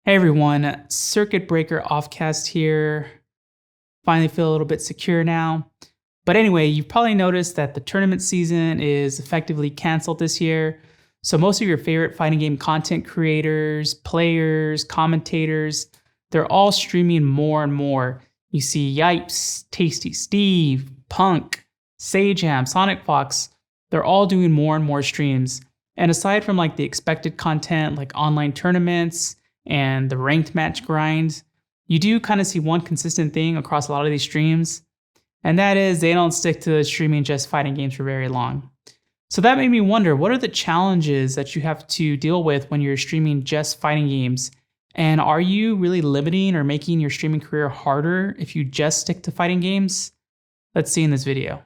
Hey everyone, Circuit Breaker Offcast here. Finally feel a little bit secure now. But anyway, you've probably noticed that the tournament season is effectively canceled this year. So most of your favorite fighting game content creators, players, commentators, they're all streaming more and more. You see Yipes, Tasty Steve, Punk, Sageham, Sonic Fox, they're all doing more and more streams. And aside from like the expected content like online tournaments, and the ranked match grind, you do kind of see one consistent thing across a lot of these streams, and that is they don't stick to streaming just fighting games for very long. So that made me wonder, what are the challenges that you have to deal with when you're streaming just fighting games? And are you really limiting or making your streaming career harder if you just stick to fighting games? Let's see in this video.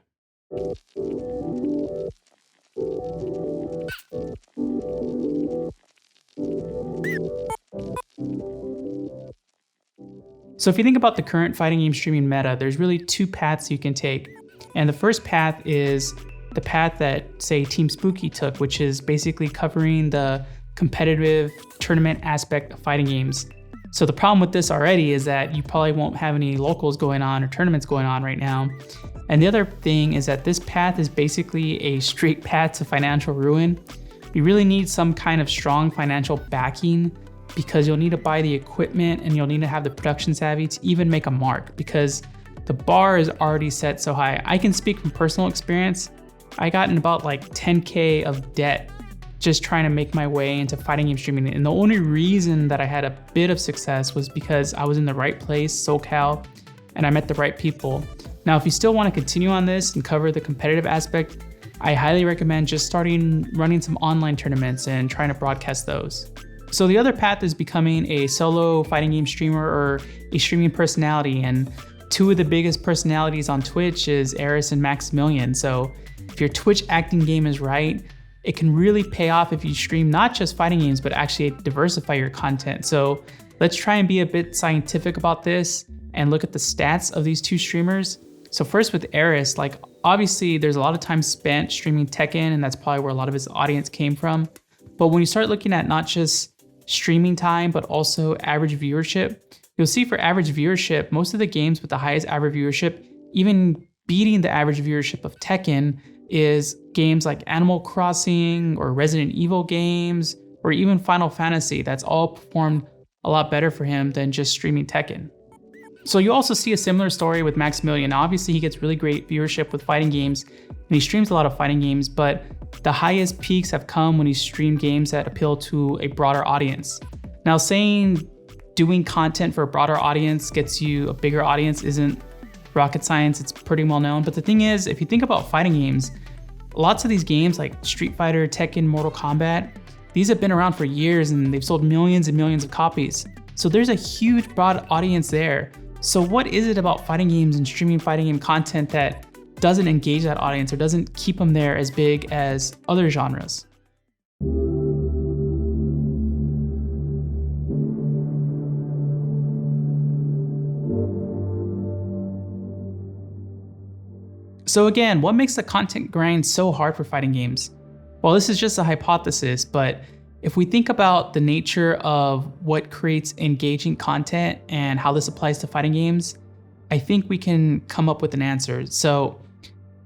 So if you think about the current fighting game streaming meta, there's really two paths you can take. And the first path is the path that, say, Team Spooky took, which is basically covering the competitive tournament aspect of fighting games. So the problem with this already is that you probably won't have any locals going on or tournaments going on right now. And the other thing is that this path is basically a straight path to financial ruin. You really need some kind of strong financial backing, because you'll need to buy the equipment and you'll need to have the production savvy to even make a mark, because the bar is already set so high. I can speak from personal experience. I got in about like 10K of debt just trying to make my way into fighting game streaming. And the only reason that I had a bit of success was because I was in the right place, SoCal, and I met the right people. Now, if you still want to continue on this and cover the competitive aspect, I highly recommend just starting running some online tournaments and trying to broadcast those. So the other path is becoming a solo fighting game streamer or a streaming personality. And two of the biggest personalities on Twitch is Eris and Maximilian. So if your Twitch acting game is right, it can really pay off if you stream not just fighting games, but actually diversify your content. So let's try and be a bit scientific about this and look at the stats of these two streamers. So first with Eris, like obviously there's a lot of time spent streaming Tekken, and that's probably where a lot of his audience came from. But when you start looking at not just streaming time, but also average viewership, you'll see for average viewership, most of the games with the highest average viewership, even beating the average viewership of Tekken, is games like Animal Crossing or Resident Evil games, or even Final Fantasy. That's all performed a lot better for him than just streaming Tekken. So you also see a similar story with Maximilian. Now, obviously he gets really great viewership with fighting games, and he streams a lot of fighting games, but the highest peaks have come when he streamed games that appeal to a broader audience. Now, saying doing content for a broader audience gets you a bigger audience isn't rocket science. It's pretty well known. But the thing is, if you think about fighting games, lots of these games like Street Fighter, Tekken, Mortal Kombat, these have been around for years and they've sold millions and millions of copies. So there's a huge broad audience there. So what is it about fighting games and streaming fighting game content that doesn't engage that audience or doesn't keep them there as big as other genres? So again, what makes the content grind so hard for fighting games? Well, this is just a hypothesis, but if we think about the nature of what creates engaging content and how this applies to fighting games, I think we can come up with an answer. So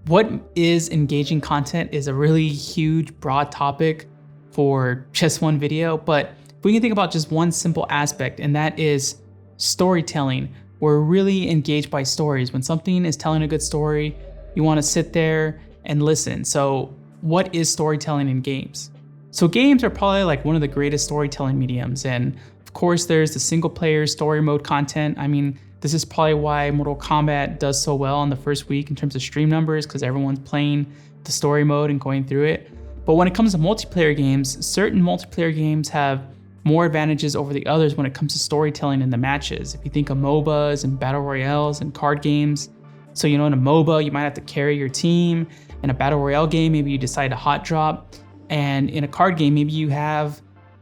what is engaging content is a really huge, broad topic for just one video, but if we can think about just one simple aspect, and that is storytelling. We're really engaged by stories. When something is telling a good story, you want to sit there and listen. So what is storytelling in games? So games are probably like one of the greatest storytelling mediums. And of course, there's the single player story mode content. I mean, this is probably why Mortal Kombat does so well in the first week in terms of stream numbers, because everyone's playing the story mode and going through it. But when it comes to multiplayer games, certain multiplayer games have more advantages over the others when it comes to storytelling in the matches. If you think of MOBAs and battle royales and card games. So, in a MOBA, you might have to carry your team. In a battle royale game, maybe you decide to hot drop. And in a card game, maybe you have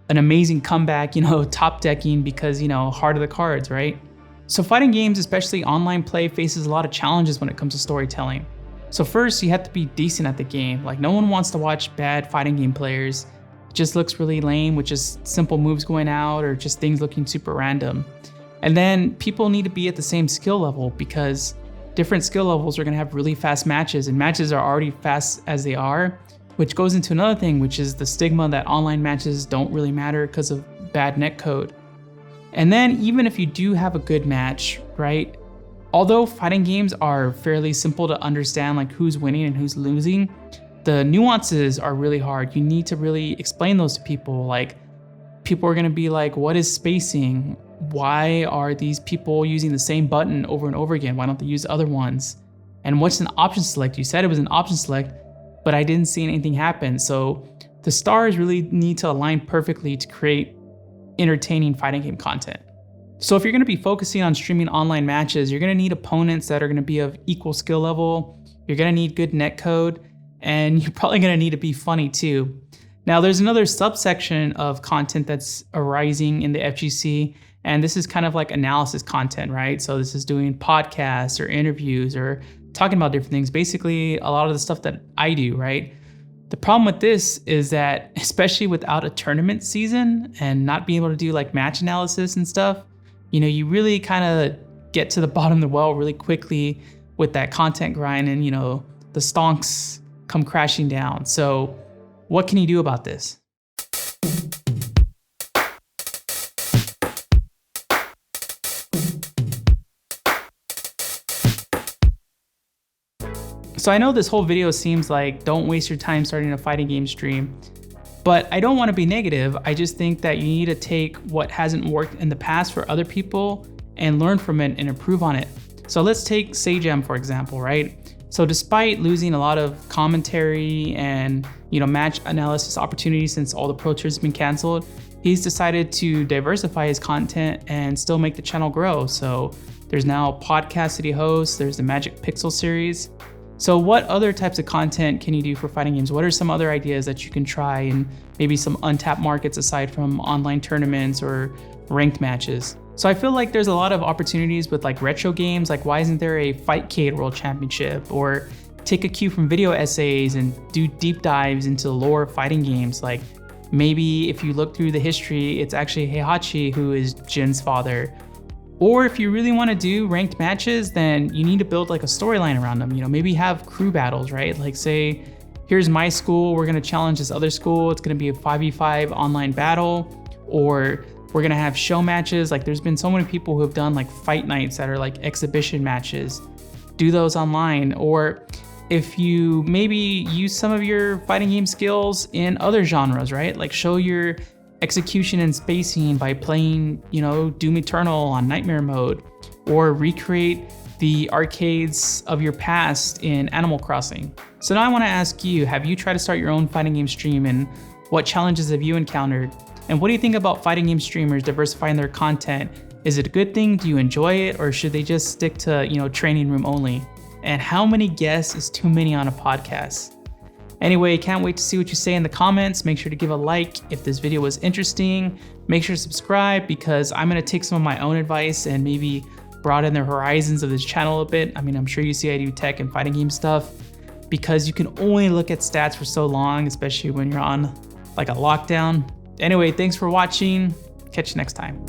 an amazing comeback, top decking because, heart of the cards, right? So fighting games, especially online play, faces a lot of challenges when it comes to storytelling. So first, you have to be decent at the game. Like, no one wants to watch bad fighting game players just looks really lame with just simple moves going out or just things looking super random. And then people need to be at the same skill level, because different skill levels are going to have really fast matches, and matches are already fast as they are, which goes into another thing, which is the stigma that online matches don't really matter because of bad netcode. And then even if you do have a good match, right? Although fighting games are fairly simple to understand, like who's winning and who's losing, the nuances are really hard. You need to really explain those to people. Like, people are going to be like, what is spacing? Why are these people using the same button over and over again? Why don't they use other ones? And what's an option select? You said it was an option select, but I didn't see anything happen. So the stars really need to align perfectly to create entertaining fighting game content. So if you're going to be focusing on streaming online matches, you're going to need opponents that are going to be of equal skill level. You're going to need good netcode, and you're probably going to need to be funny too. Now, there's another subsection of content that's arising in the FGC, and this is kind of like analysis content, right? So this is doing podcasts or interviews or talking about different things, basically a lot of the stuff that I do, right? The problem with this is that, especially without a tournament season and not being able to do like match analysis and stuff, you really kind of get to the bottom of the well really quickly with that content grind, and the stonks come crashing down. So what can you do about this? So I know this whole video seems like don't waste your time starting a fighting game stream, but I don't want to be negative. I just think that you need to take what hasn't worked in the past for other people and learn from it and improve on it. So let's take Sajam, for example, right? So despite losing a lot of commentary and match analysis opportunities since all the Pro Tours have been canceled, he's decided to diversify his content and still make the channel grow. So there's now podcasts that he hosts, there's the Magic Pixel series. So what other types of content can you do for fighting games? What are some other ideas that you can try, and maybe some untapped markets aside from online tournaments or ranked matches? So I feel like there's a lot of opportunities with like retro games. Like, why isn't there a Fightcade World Championship? Or take a cue from video essays and do deep dives into the lore of fighting games. Like, maybe if you look through the history, it's actually Heihachi who is Jin's father. Or if you really want to do ranked matches, then you need to build like a storyline around them. Maybe have crew battles, right? Like, say, here's my school, we're going to challenge this other school. It's going to be a 5v5 online battle. Or we're going to have show matches. Like, there's been so many people who have done like fight nights that are like exhibition matches. Do those online. Or if you maybe use some of your fighting game skills in other genres, right? Like, show your execution and spacing by playing, Doom Eternal on Nightmare mode, or recreate the arcades of your past in Animal Crossing. So now I want to ask you, have you tried to start your own fighting game stream, and what challenges have you encountered? And what do you think about fighting game streamers diversifying their content? Is it a good thing? Do you enjoy it? Or should they just stick to, training room only? And how many guests is too many on a podcast? Anyway, can't wait to see what you say in the comments. Make sure to give a like if this video was interesting. Make sure to subscribe, because I'm going to take some of my own advice and maybe broaden the horizons of this channel a bit. I mean, I'm sure you see I do tech and fighting game stuff, because you can only look at stats for so long, especially when you're on like a lockdown. Anyway, thanks for watching. Catch you next time.